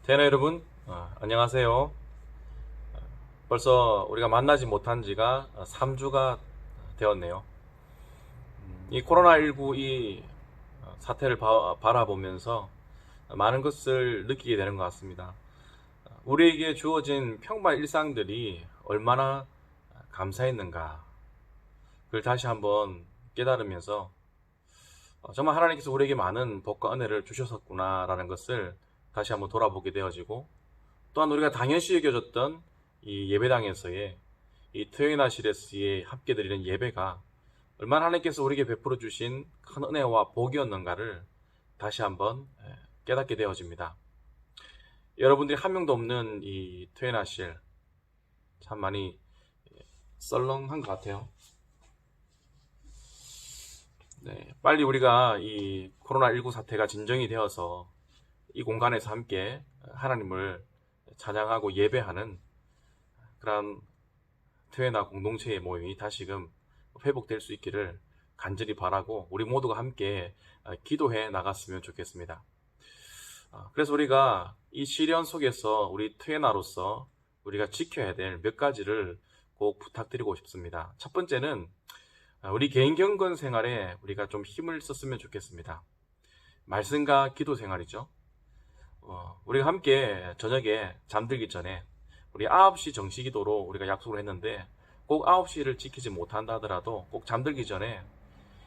대나 여러분, 안녕하세요. 벌써 우리가 만나지 못한 지가 3주가 되었네요. 이 코로나19 이 사태를 바라보면서 많은 것을 느끼게 되는 것 같습니다. 우리에게 주어진 평범한 일상들이 얼마나 감사했는가, 그걸 다시 한번 깨달으면서 정말 하나님께서 우리에게 많은 복과 은혜를 주셨었구나라는 것을 다시 한번 돌아보게 되어지고, 또한 우리가 당연시 여겨졌던 이 예배당에서의 이 토요일날 CS에 함께 드리는 예배가 얼마나 하나님께서 우리에게 베풀어 주신 큰 은혜와 복이었는가를 다시 한번 깨닫게 되어집니다. 여러분들이 한 명도 없는 이 토요일날 참 많이 썰렁한 것 같아요. 네, 빨리 우리가 이 코로나19 사태가 진정이 되어서 이 공간에서 함께 하나님을 찬양하고 예배하는 그런 토요나 공동체의 모임이 다시금 회복될 수 있기를 간절히 바라고, 우리 모두가 함께 기도해 나갔으면 좋겠습니다. 그래서 우리가 이 시련 속에서 우리 토요나로서 우리가 지켜야 될 몇 가지를 꼭 부탁드리고 싶습니다. 첫 번째는 우리 개인 경건 생활에 우리가 좀 힘을 썼으면 좋겠습니다. 말씀과 기도 생활이죠. 우리가 함께 저녁에 잠들기 전에 우리 9시 정시 기도로 우리가 약속을 했는데, 꼭 9시를 지키지 못한다 하더라도 꼭 잠들기 전에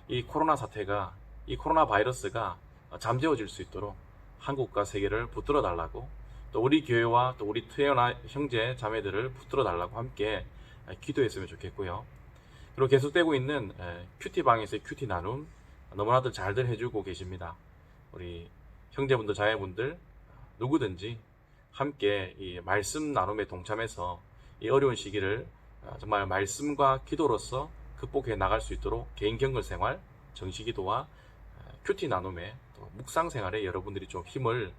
이 코로나 사태가, 이 코로나 바이러스가 잠재워질 수 있도록 한국과 세계를 붙들어 달라고, 또 우리 교회와 또 우리 태어나 형제 자매들을 붙들어 달라고 함께 기도했으면 좋겠고요. 그리고 계속되고 있는 큐티방에서의 큐티 나눔 너무나들 잘들 해주고 계십니다. 우리 형제분들 자매분들 누구든지 함께 이 말씀 나눔에 동참해서 이 어려운 시기를 정말 말씀과 기도로서 극복해 나갈 수 있도록 개인 경건 생활, 정시 기도와 큐티 나눔에, 또 묵상 생활에 여러분들이 좀 힘을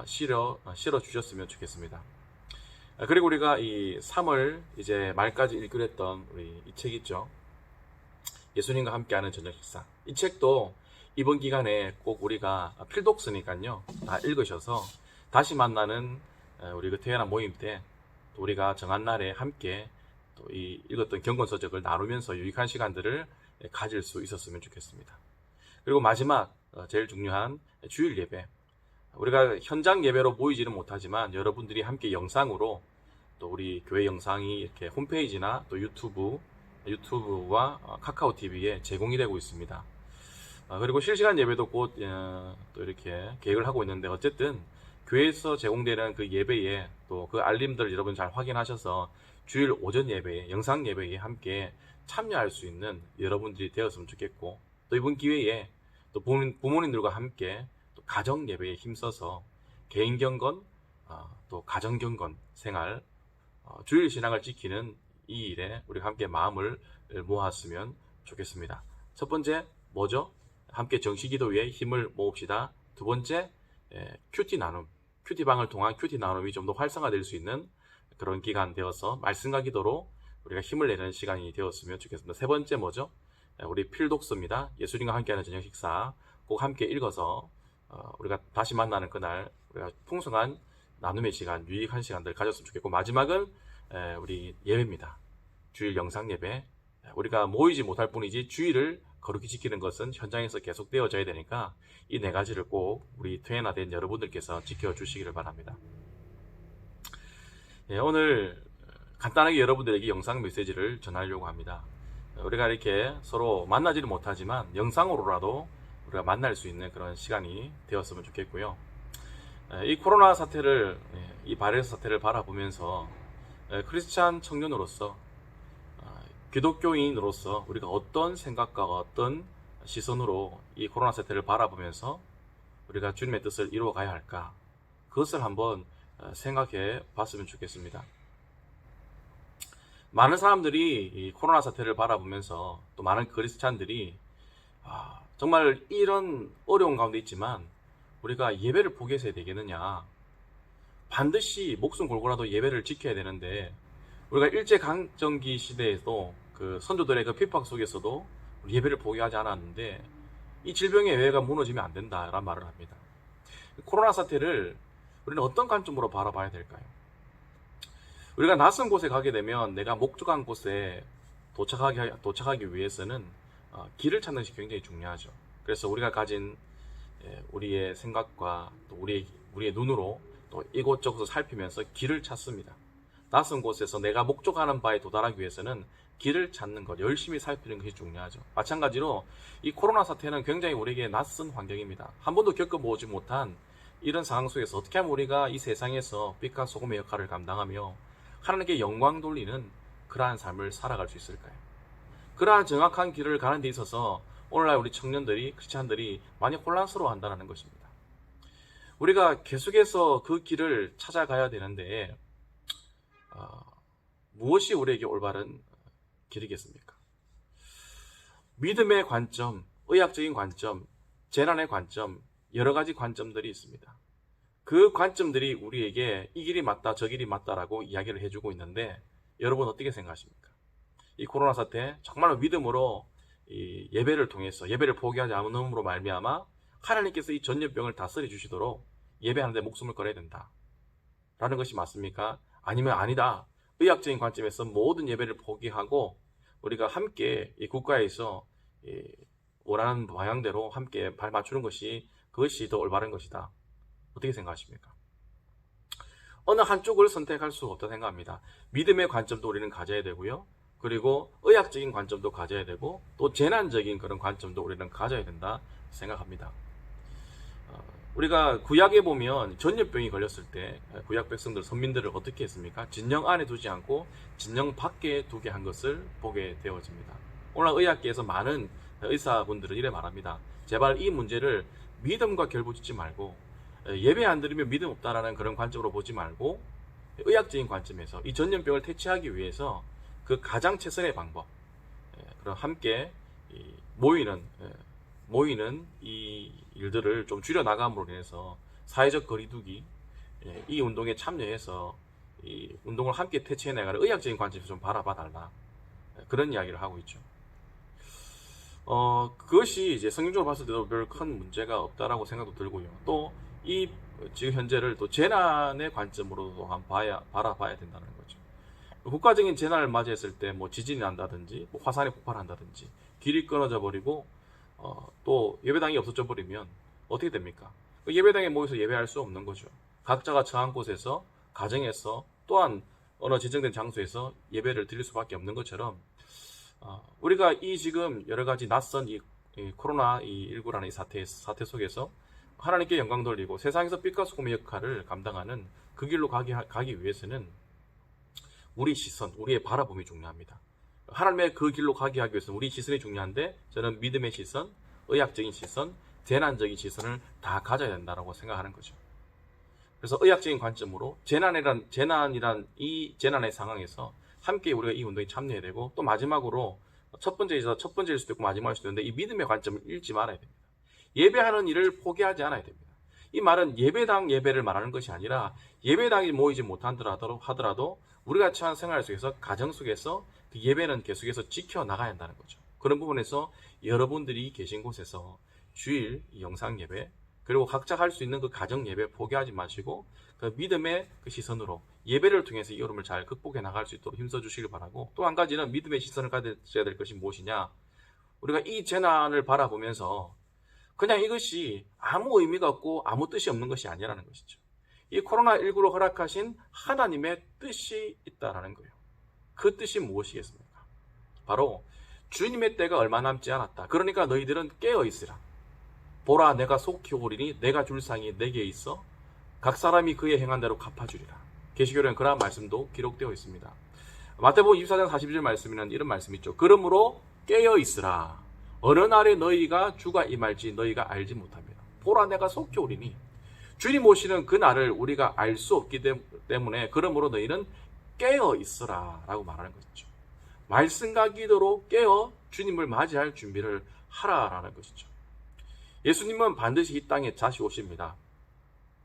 실어 주셨으면 좋겠습니다. 그리고 우리가 이 3월 이제 말까지 읽기로 했던 우리 이 책 있죠. 예수님과 함께하는 저녁 식사. 이 책도 이번 기간에 꼭 우리가 필독서니까요, 다 읽으셔서 다시 만나는 우리 그 태어난 모임 때 또 우리가 정한 날에 함께 또 이 읽었던 경건서적을 나누면서 유익한 시간들을 가질 수 있었으면 좋겠습니다. 그리고 마지막 제일 중요한 주일 예배. 우리가 현장 예배로 모이지는 못하지만 여러분들이 함께 영상으로, 또 우리 교회 영상이 이렇게 홈페이지나 또 유튜브와 카카오 TV에 제공이 되고 있습니다. 그리고 실시간 예배도 곧 또 이렇게 계획을 하고 있는데, 어쨌든 교회에서 제공되는 그 예배에 또 그 알림들 여러분 잘 확인하셔서 주일 오전 예배에, 영상 예배에 함께 참여할 수 있는 여러분들이 되었으면 좋겠고, 또 이번 기회에 또 부모님들과 함께 또 가정 예배에 힘써서 개인 경건, 또 가정 경건 생활, 주일 신앙을 지키는 이 일에 우리가 함께 마음을 모았으면 좋겠습니다. 첫 번째 뭐죠? 함께 정시기도 위에 힘을 모읍시다. 두 번째, 큐티 나눔, 큐티방을 통한 큐티 나눔이 좀 더 활성화될 수 있는 그런 기간 되어서 말씀과 기도로 우리가 힘을 내는 시간이 되었으면 좋겠습니다. 세 번째 뭐죠? 우리 필독서입니다. 예수님과 함께하는 저녁 식사 꼭 함께 읽어서 우리가 다시 만나는 그날 우리가 풍성한 나눔의 시간, 유익한 시간들 가졌으면 좋겠고, 마지막은 우리 예배입니다. 주일 영상 예배. 우리가 모이지 못할 뿐이지 주일을 거룩히 지키는 것은 현장에서 계속 되어져야 되니까 이 네 가지를 꼭 우리 퇴행화된 여러분들께서 지켜주시기를 바랍니다. 오늘 간단하게 여러분들에게 영상 메시지를 전하려고 합니다. 우리가 이렇게 서로 만나지는 못하지만 영상으로라도 우리가 만날 수 있는 그런 시간이 되었으면 좋겠고요. 이 코로나 사태를, 이 바이러스 사태를 바라보면서 크리스찬 청년으로서, 기독교인으로서 우리가 어떤 생각과 어떤 시선으로 이 코로나 사태를 바라보면서 우리가 주님의 뜻을 이루어 가야 할까, 그것을 한번 생각해 봤으면 좋겠습니다. 많은 사람들이 이 코로나 사태를 바라보면서, 또 많은 크리스찬들이 정말 이런 어려운 가운데 있지만 우리가 예배를 포기해서 해야 되겠느냐, 반드시 목숨 걸고라도 예배를 지켜야 되는데, 우리가 일제강점기 시대에도 그 선조들의 그 핍박 속에서도 예배를 포기하지 않았는데, 이 질병의 예배가 무너지면 안 된다라는 말을 합니다. 코로나 사태를 우리는 어떤 관점으로 바라봐야 될까요? 우리가 낯선 곳에 가게 되면 내가 목적한 곳에 도착하기 위해서는 길을 찾는 것이 굉장히 중요하죠. 그래서 우리가 가진 우리의 생각과 또 우리의 눈으로 또 이곳저곳을 살피면서 길을 찾습니다. 낯선 곳에서 내가 목적하는 바에 도달하기 위해서는 길을 찾는 것, 열심히 살피는 것이 중요하죠. 마찬가지로 이 코로나 사태는 굉장히 우리에게 낯선 환경입니다. 한 번도 겪어보지 못한 이런 상황 속에서 어떻게 하면 우리가 이 세상에서 빛과 소금의 역할을 감당하며 하나님께 영광 돌리는 그러한 삶을 살아갈 수 있을까요? 그러한 정확한 길을 가는 데 있어서 오늘날 우리 청년들이, 크리스찬들이 많이 혼란스러워한다는 것입니다. 우리가 계속해서 그 길을 찾아가야 되는데 무엇이 우리에게 올바른 길이겠습니까? 믿음의 관점, 의학적인 관점, 재난의 관점, 여러 가지 관점들이 있습니다. 그 관점들이 우리에게 이 길이 맞다, 저 길이 맞다라고 이야기를 해주고 있는데 여러분 어떻게 생각하십니까? 이 코로나 사태 정말로 믿음으로 이 예배를 통해서 예배를 포기하지 않음으로 말미암아 하나님께서 이 전염병을 다스려 주시도록 예배하는데 목숨을 걸어야 된다 라는 것이 맞습니까? 아니면 아니다, 의학적인 관점에서 모든 예배를 포기하고 우리가 함께 이 국가에서 원하는 방향대로 함께 발 맞추는 것이 그것이 더 올바른 것이다. 어떻게 생각하십니까? 어느 한쪽을 선택할 수 없다 생각합니다. 믿음의 관점도 우리는 가져야 되고요. 그리고 의학적인 관점도 가져야 되고 또 재난적인 그런 관점도 우리는 가져야 된다 생각합니다. 우리가 구약에 보면 전염병이 걸렸을 때 구약 백성들, 선민들을 어떻게 했습니까? 진영 안에 두지 않고 진영 밖에 두게 한 것을 보게 되어집니다. 오늘 의학계에서 많은 의사분들은 이래 말합니다. 제발 이 문제를 믿음과 결부짓지 말고 예배 안 드리면 믿음 없다라는 그런 관점으로 보지 말고 의학적인 관점에서 이 전염병을 퇴치하기 위해서 그 가장 최선의 방법, 그럼 함께 모이는 이 일들을 좀 줄여 나감으로 인해서 사회적 거리두기, 이 운동에 참여해서 이 운동을 함께 퇴치해 나가는 의학적인 관점에서 좀 바라봐 달라, 그런 이야기를 하고 있죠. 그것이 이제 성경적으로 봤을 때도 별 큰 문제가 없다라고 생각도 들고요. 또 이 지금 현재를 또 재난의 관점으로도 한번 바라봐야 된다는 거죠. 국가적인 재난을 맞이했을 때 뭐 지진이 난다든지 뭐 화산이 폭발한다든지 길이 끊어져 버리고 또 예배당이 없어져 버리면 어떻게 됩니까? 예배당에 모여서 예배할 수 없는 거죠. 각자가 처한 곳에서, 가정에서, 또한 어느 지정된 장소에서 예배를 드릴 수밖에 없는 것처럼 우리가 이 지금 여러 가지 낯선 이 코로나19라는 이 사태 속에서 하나님께 영광 돌리고 세상에서 빛과 소금의 역할을 감당하는 그 길로 가기 위해서는 우리 시선, 우리의 바라봄이 중요합니다. 하나님의 그 길로 가기 위해서는 우리 시선이 중요한데 저는 믿음의 시선, 의학적인 시선, 재난적인 시선을 다 가져야 된다고 생각하는 거죠. 그래서 의학적인 관점으로 재난이란 이 재난의 상황에서 함께 우리가 이 운동에 참여해야 되고, 또 마지막으로 첫 번째일 수도 있고 마지막일 수도 있는데 이 믿음의 관점을 잃지 말아야 됩니다. 예배하는 일을 포기하지 않아야 됩니다. 이 말은 예배당 예배를 말하는 것이 아니라 예배당이 모이지 못하더라도 우리가 처한 생활 속에서, 가정 속에서 그 예배는 계속해서 지켜나가야 한다는 거죠. 그런 부분에서 여러분들이 계신 곳에서 주일 영상 예배, 그리고 각자 할 수 있는 그 가정 예배 포기하지 마시고 그 믿음의 그 시선으로 예배를 통해서 이 어려움을 잘 극복해 나갈 수 있도록 힘써 주시길 바라고, 또 한 가지는 믿음의 시선을 가져야 될 것이 무엇이냐, 우리가 이 재난을 바라보면서 그냥 이것이 아무 의미가 없고 아무 뜻이 없는 것이 아니라는 것이죠. 이 코로나19로 허락하신 하나님의 뜻이 있다라는 거예요. 그 뜻이 무엇이겠습니까? 바로 주님의 때가 얼마 남지 않았다. 그러니까 너희들은 깨어있으라. 보라, 내가 속히 오리니 내가 줄 상이 내게 있어 각 사람이 그의 행한 대로 갚아주리라. 계시록에는 그러한 말씀도 기록되어 있습니다. 마태복음 24장 42절 말씀에는 이런 말씀이 있죠. 그러므로 깨어있으라. 어느 날에 너희가 주가 임할지 너희가 알지 못합니다. 보라, 내가 속히 오리니. 주님 오시는 그 날을 우리가 알 수 없기 때문에 그러므로 너희는 깨어있으라 라고 말하는 것이죠. 말씀과 기도로 깨어 주님을 맞이할 준비를 하라라는 것이죠. 예수님은 반드시 이 땅에 다시 오십니다.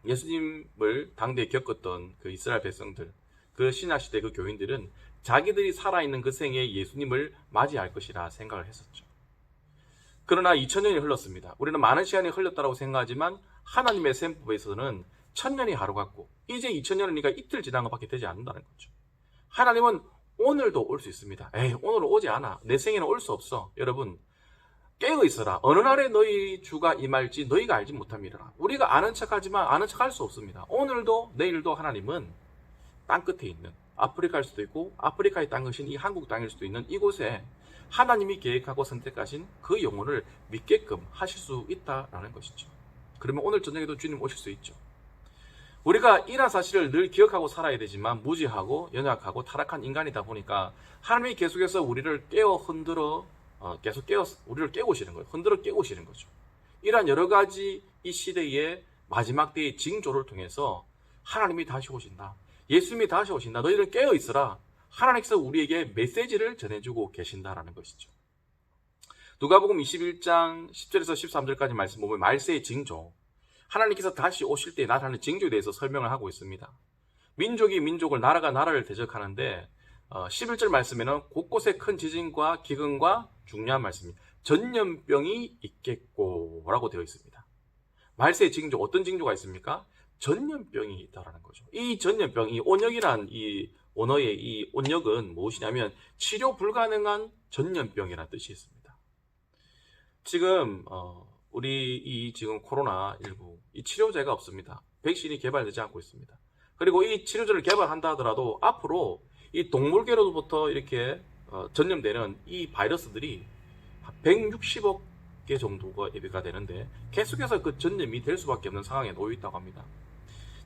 예수님을 당대에 겪었던 그 이스라엘 백성들, 그 신약시대 그 교인들은 자기들이 살아있는 그 생에 예수님을 맞이할 것이라 생각을 했었죠. 그러나 2000년이 흘렀습니다. 우리는 많은 시간이 흘렀다고 생각하지만 하나님의 셈법에서는 천년이 하루 같고 이제 2000년이니까 이틀 지난 것밖에 되지 않는다는 거죠. 하나님은 오늘도 올 수 있습니다. 에이, 오늘 오지 않아. 내 생에는 올 수 없어. 여러분, 깨어 있어라. 어느 날에 너희 주가 임할지 너희가 알지 못함이라. 우리가 아는 척하지만 아는 척할 수 없습니다. 오늘도 내일도 하나님은 땅 끝에 있는 아프리카일 수도 있고 아프리카의 땅이신 이 한국 땅일 수도 있는 이곳에 하나님이 계획하고 선택하신 그 영혼을 믿게끔 하실 수 있다라는 것이죠. 그러면 오늘 저녁에도 주님 오실 수 있죠. 우리가 이런 사실을 늘 기억하고 살아야 되지만 무지하고 연약하고 타락한 인간이다 보니까 하나님이 계속해서 우리를 깨워 흔들어 계속 우리를 깨우시는 거예요. 흔들어 깨우시는 거죠. 이러한 여러 가지 이 시대의 마지막 때의 징조를 통해서 하나님이 다시 오신다. 예수님이 다시 오신다. 너희들 깨어 있으라. 하나님께서 우리에게 메시지를 전해주고 계신다라는 것이죠. 누가복음 21장 10절에서 13절까지 말씀 보면 말세의 징조, 하나님께서 다시 오실 때 나타나는 징조에 대해서 설명을 하고 있습니다. 민족이 민족을, 나라가 나라를 대적하는데 11절 말씀에는 곳곳에 큰 지진과 기근과 중요한 말씀입니다. 전염병이 있겠고 라고 되어 있습니다. 말세의 징조, 어떤 징조가 있습니까? 전염병이 있다라는 거죠. 이 전염병, 이 온역이란 이 언어의 이 온역은 무엇이냐면 치료 불가능한 전염병이라는 뜻이 있습니다. 지금 우리 이 지금 코로나19 이 치료제가 없습니다. 백신이 개발되지 않고 있습니다. 그리고 이 치료제를 개발한다 하더라도 앞으로 이 동물계로부터 이렇게 전염되는 이 바이러스들이 160억 개 정도가 예비가 되는데 계속해서 그 전염이 될 수밖에 없는 상황에 놓여 있다고 합니다.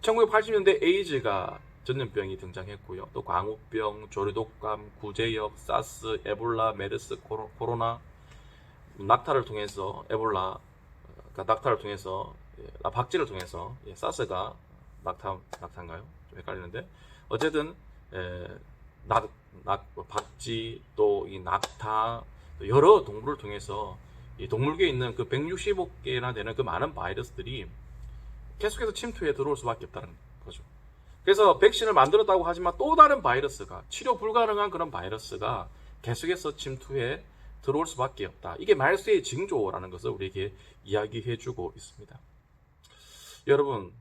1980년대 에이즈가 전염병이 등장했고요. 또 광우병, 조류독감, 구제역, 사스, 에볼라, 메르스, 코로나, 낙타를 통해서 에볼라, 낙타를 통해서 박쥐를 통해서 사스가 낙타인가요? 좀 헷갈리는데 어쨌든 박쥐 또 이 낙타 또 여러 동물을 통해서 이 동물계에 있는 그 160억 개나 되는 그 많은 바이러스들이 계속해서 침투해 들어올 수밖에 없다는 거죠. 그래서 백신을 만들었다고 하지만 또 다른 바이러스가, 치료 불가능한 그런 바이러스가 계속해서 침투해 들어올 수밖에 없다. 이게 말세의 징조라는 것을 우리에게 이야기해주고 있습니다. 여러분,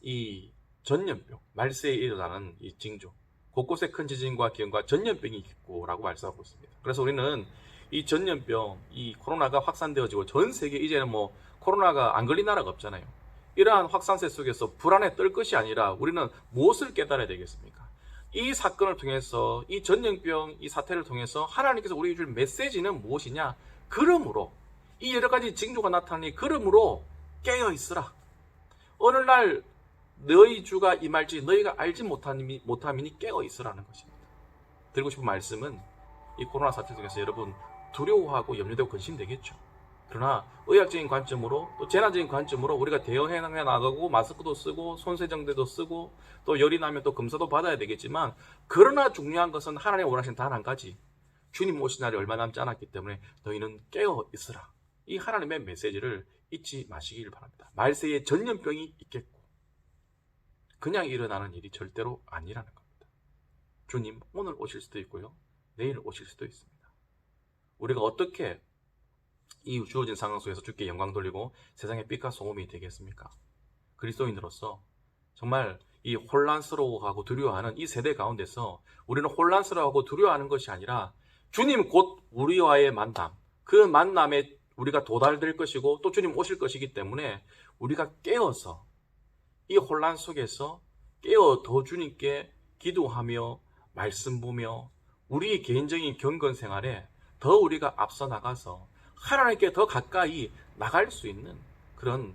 이 전염병, 말세에 일어나는 이 징조, 곳곳에 큰 지진과 기근과 전염병이 있고라고 말씀하고 있습니다. 그래서 우리는 이 전염병, 이 코로나가 확산되어지고 전 세계 이제는 뭐 코로나가 안 걸린 나라가 없잖아요. 이러한 확산세 속에서 불안에 떨 것이 아니라 우리는 무엇을 깨달아야 되겠습니까? 이 사건을 통해서, 이 전염병, 이 사태를 통해서 하나님께서 우리에게 줄 메시지는 무엇이냐? 그러므로 이 여러 가지 징조가 나타나니 그러므로 깨어 있으라. 어느 날 너희 주가 임할지 너희가 알지 못함이니 깨어 있으라는 것입니다. 드리고 싶은 말씀은 이 코로나 사태 속에서 여러분 두려워하고 염려되고 근심되겠죠. 그러나 의학적인 관점으로 또 재난적인 관점으로 우리가 대응해 나가고 마스크도 쓰고 손세정제도 쓰고 또 열이 나면 또 검사도 받아야 되겠지만, 그러나 중요한 것은 하나님이 원하시는 단 한 가지, 주님 오신 날이 얼마 남지 않았기 때문에 너희는 깨어 있으라. 이 하나님의 메시지를 잊지 마시길 바랍니다. 말세에 전염병이 있겠고 그냥 일어나는 일이 절대로 아니라는 겁니다. 주님 오늘 오실 수도 있고요, 내일 오실 수도 있습니다. 우리가 어떻게 이 주어진 상황 속에서 주께 영광 돌리고 세상의 빛과 소금이 되겠습니까? 그리스도인으로서 정말 이 혼란스러워하고 두려워하는 이 세대 가운데서 우리는 혼란스러워하고 두려워하는 것이 아니라 주님 곧 우리와의 만남, 그 만남에 우리가 도달될 것이고 또 주님 오실 것이기 때문에 우리가 깨어서 이 혼란 속에서 깨어 더 주님께 기도하며 말씀 보며 우리 개인적인 경건 생활에 더 우리가 앞서 나가서 하나님께 더 가까이 나갈 수 있는 그런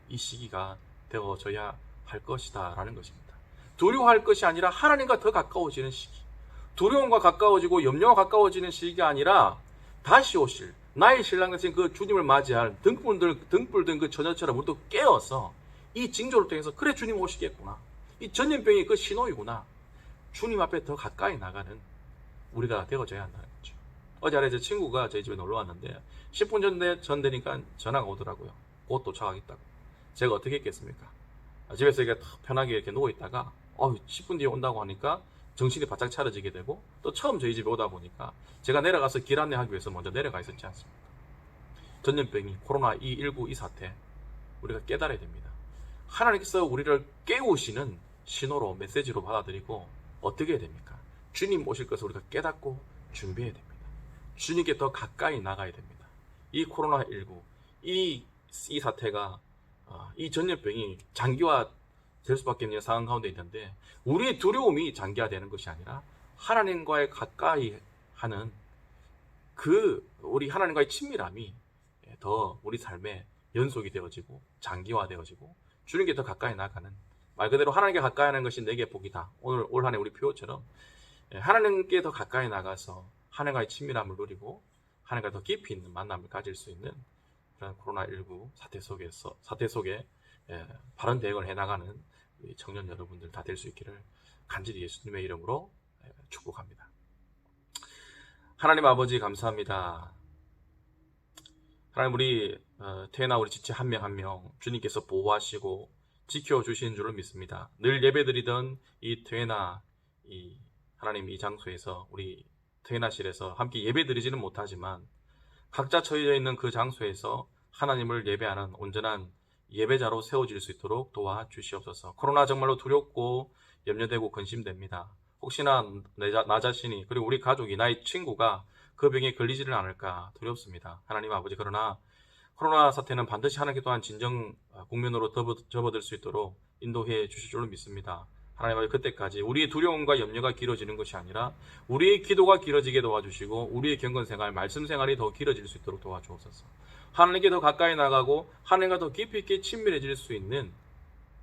이 시기가 되어져야 할 것이다 라는 것입니다. 두려워할 것이 아니라 하나님과 더 가까워지는 시기, 두려움과 가까워지고 염려와 가까워지는 시기가 아니라 다시 오실 나의 신랑 되신 그 주님을 맞이할 등불 든 그 처녀처럼 우리도 깨어서 이 징조를 통해서 그래 주님 오시겠구나, 이 전염병이 그 신호이구나, 주님 앞에 더 가까이 나가는 우리가 되어져야 한다는 거죠. 어제 아래 제 친구가 저희 집에 놀러 왔는데 10분 전 되니까 전화가 오더라고요. 곧 도착하겠다고. 제가 어떻게 했겠습니까? 집에서 이렇게 편하게 이렇게 누워 있다가 10분 뒤에 온다고 하니까 정신이 바짝 차려지게 되고, 또 처음 저희 집에 오다 보니까 제가 내려가서 길 안내하기 위해서 먼저 내려가 있었지 않습니까? 전염병이 코로나19 이 사태 우리가 깨달아야 됩니다. 하나님께서 우리를 깨우시는 신호로, 메시지로 받아들이고 어떻게 해야 됩니까? 주님 오실 것을 우리가 깨닫고 준비해야 됩니다. 주님께 더 가까이 나가야 됩니다. 이 코로나19, 이 사태가, 이 전염병이 장기화 될 수밖에 없는 상황 가운데 있는데, 우리의 두려움이 장기화되는 것이 아니라 하나님과의 가까이 하는 우리 하나님과의 친밀함이 더 우리 삶에 연속이 되어지고 장기화되어지고 주님께 더 가까이 나가는, 말 그대로 하나님께 가까이 하는 것이 내게 복이다. 올 한 해 우리 표어처럼 하나님께 더 가까이 나가서 하나님과의 친밀함을 누리고 하나님과 더 깊이 있는 만남을 가질 수 있는 그런 코로나19 사태 속에 바른 대응을 해나가는 우리 청년 여러분들 다 될 수 있기를 간절히 예수님의 이름으로 축복합니다. 하나님 아버지 감사합니다. 하나님, 우리 태어나 우리 지체 한 명 한 명 주님께서 보호하시고 지켜주시는 줄로 믿습니다. 늘 예배드리던 이 태어나 하나님 이 장소에서, 우리 태어나실에서 함께 예배드리지는 못하지만 각자 처해져 있는 그 장소에서 하나님을 예배하는 온전한 예배자로 세워질 수 있도록 도와주시옵소서. 코로나 정말로 두렵고 염려되고 근심됩니다. 혹시나 나 자신이, 그리고 우리 가족이, 나의 친구가 그 병에 걸리지를 않을까 두렵습니다. 하나님 아버지, 그러나 코로나 사태는 반드시 하나님께 또한 진정 국면으로 접어들 수 있도록 인도해 주실 줄로 믿습니다. 하나님 아버지, 그때까지 우리의 두려움과 염려가 길어지는 것이 아니라 우리의 기도가 길어지게 도와주시고 우리의 경건생활, 말씀생활이 더 길어질 수 있도록 도와주옵소서. 하나님께 더 가까이 나가고 하나님과 더 깊이 있게 친밀해질 수 있는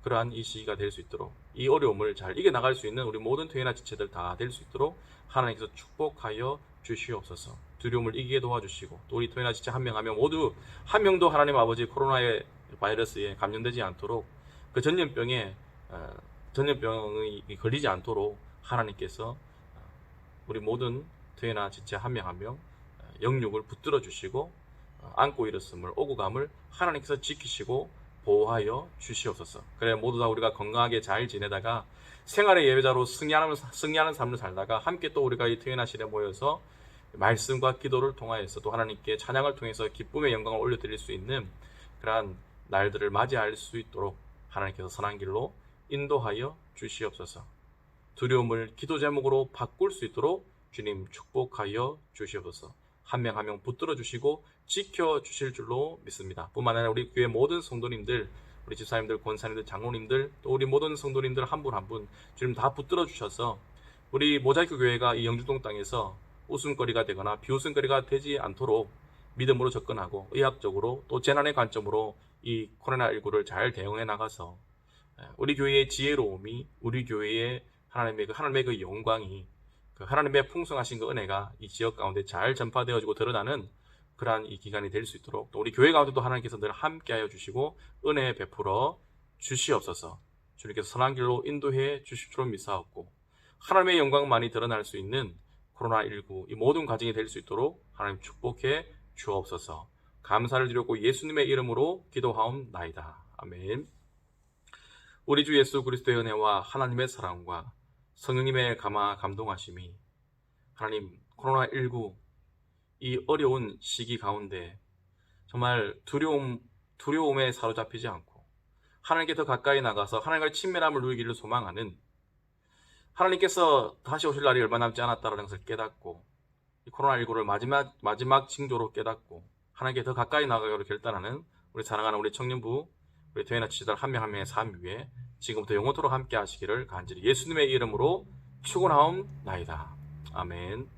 그러한 이 시기가 될 수 있도록, 이 어려움을 잘 이겨나갈 수 있는 우리 모든 태어나 지체들 다 될 수 있도록 하나님께서 축복하여 주시옵소서. 두려움을 이기게 도와주시고, 또 우리 태어나 지체 한 명 한 명 모두 한 명도 하나님 아버지 코로나의 바이러스에 감염되지 않도록, 그 전염병이 걸리지 않도록 하나님께서 우리 모든 태어나 지체 한 명 한 명 영육을 붙들어 주시고 안고 일었음을, 오고 감을 하나님께서 지키시고 보호하여 주시옵소서. 그래 모두 다 우리가 건강하게 잘 지내다가 생활의 예배자로 승리하는 삶을 살다가 함께 또 우리가 이 태어나실에 모여서 말씀과 기도를 통하여서 또 하나님께 찬양을 통해서 기쁨의 영광을 올려드릴 수 있는 그러한 날들을 맞이할 수 있도록 하나님께서 선한 길로 인도하여 주시옵소서. 두려움을 기도 제목으로 바꿀 수 있도록 주님 축복하여 주시옵소서. 한 명 한 명 붙들어 주시고 지켜 주실 줄로 믿습니다. 뿐만 아니라 우리 교회 모든 성도님들, 우리 집사님들, 권사님들, 장로님들, 또 우리 모든 성도님들 한 분 한 분 주님 다 붙들어 주셔서 우리 모자이크 교회가 이 영주동 땅에서 웃음거리가 되거나 비웃음거리가 되지 않도록 믿음으로 접근하고 의학적으로 또 재난의 관점으로 이 코로나19를 잘 대응해 나가서 우리 교회의 지혜로움이, 우리 교회의 하나님의 그 영광이, 그 하나님의 풍성하신 그 은혜가 이 지역 가운데 잘 전파되어지고 드러나는 그러한 이 기간이 될 수 있도록, 또 우리 교회 가운데도 하나님께서 늘 함께하여 주시고 은혜 베풀어 주시옵소서. 주님께서 선한 길로 인도해 주실 줄로 믿사옵고, 하나님의 영광만이 드러날 수 있는 코로나19 이 모든 과정이 될 수 있도록 하나님 축복해 주옵소서. 감사를 드렸고 예수님의 이름으로 기도하옵나이다. 아멘. 우리 주 예수 그리스도의 은혜와 하나님의 사랑과 성령님의 감동하심이, 하나님 코로나19 이 어려운 시기 가운데 정말 두려움에 사로잡히지 않고 하나님께 더 가까이 나가서 하나님과의 친밀함을 누리기를 소망하는, 하나님께서 다시 오실 날이 얼마 남지 않았다는 것을 깨닫고 이 코로나19를 마지막 징조로 깨닫고 하나님께 더 가까이 나가기로 결단하는 우리 사랑하는 우리 청년부, 우리 태어나 지지들 한 명 한 명의 삶 위에 지금부터 영원토록 함께 하시기를 간절히 예수님의 이름으로 축원하옵나이다. 아멘.